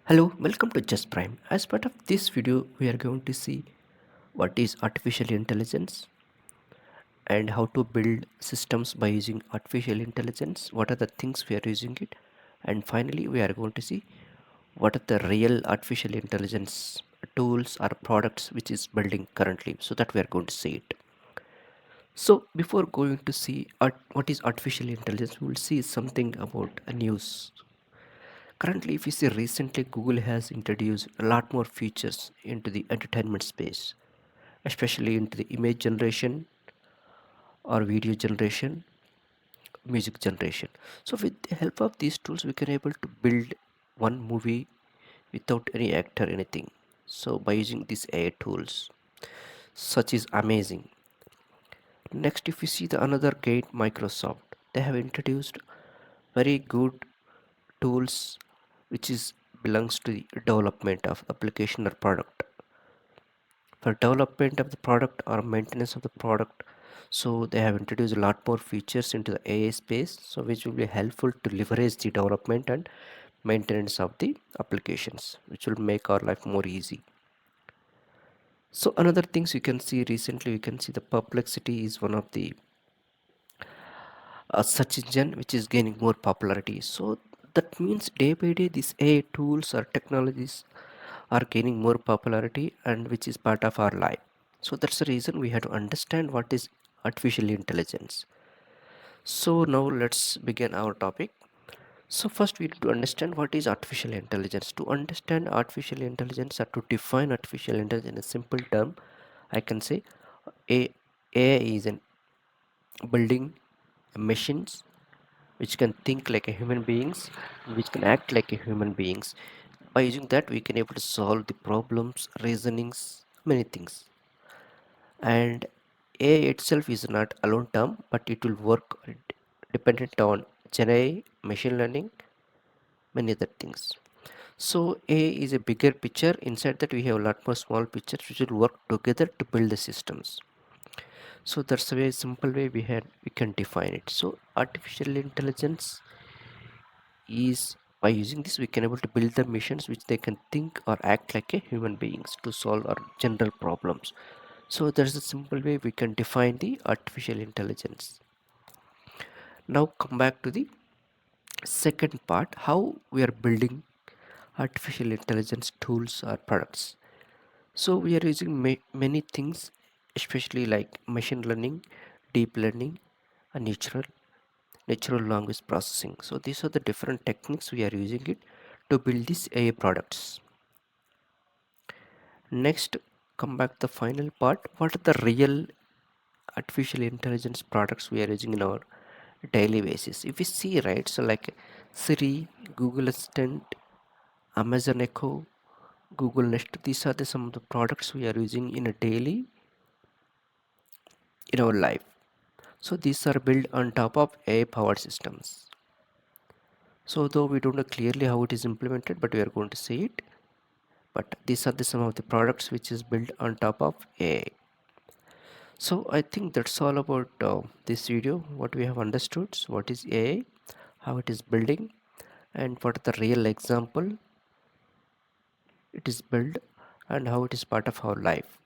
Hello, welcome to Just Prime. As part of this video, we are going to see what is artificial intelligence and how to build systems by using artificial intelligence. What are the things we are using it? And finally, we are going to see what are the real artificial intelligence tools or products which is building currently, so that we are going to see it. So before going to see what is artificial intelligence, we will see something about a news. Currently, if you see recently, Google has introduced a lot more features into the entertainment space, especially into the image generation or video generation, music generation. So with the help of these tools, we can able to build one movie without any actor, anything. So by using these AI tools, such is amazing. Next, if you see the another gate, Microsoft, they have introduced very good tools which is belongs to the development of application or product, for development of the product or maintenance of the product. So they have introduced a lot more features into the AI space, so which will be helpful to leverage the development and maintenance of the applications, which will make our life more easy. So another things you can see recently, you can see the perplexity is one of the search engine which is gaining more popularity. So that means day by day these AI tools or technologies are gaining more popularity, and which is part of our life. So that's the reason we have to understand what is artificial intelligence. So now let's begin our topic. So first we need to understand what is artificial intelligence. To understand artificial intelligence or to define artificial intelligence in a simple term, I can say a AI is an building machines which can think like a human beings, which can act like a human beings. By using that, we can able to solve the problems, reasonings, many things. And AI itself is not alone term, but it will work dependent on Gen AI, machine learning, many other things. So AI is a bigger picture. Inside that we have a lot more small pictures which will work together to build the systems. So that's a very simple way we can define it. So artificial intelligence is, by using this we can able to build the machines which they can think or act like a human beings to solve our general problems. So there's a simple way we can define the artificial intelligence. Now come back to the second part, how we are building artificial intelligence tools or products. So we are using many things, especially like machine learning, deep learning, and natural language processing. So these are the different techniques we are using it to build these AI products. Next, come back to the final part, what are the real artificial intelligence products we are using in our daily basis. If we see, right, so like Siri, Google Assistant, Amazon Echo, Google Nest, these are the some of the products we are using in a daily in our life. So these are built on top of AI powered systems. So though we don't know clearly how it is implemented, but we are going to see it. But these are the some of the products which is built on top of AI. So I think that's all about this video. What we have understood, so what is AI, how it is building, and what are the real example it is built, and how it is part of our life.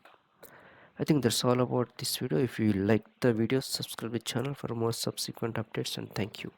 I think that's all about this video. If you like the video, subscribe the channel for more subsequent updates, and thank you.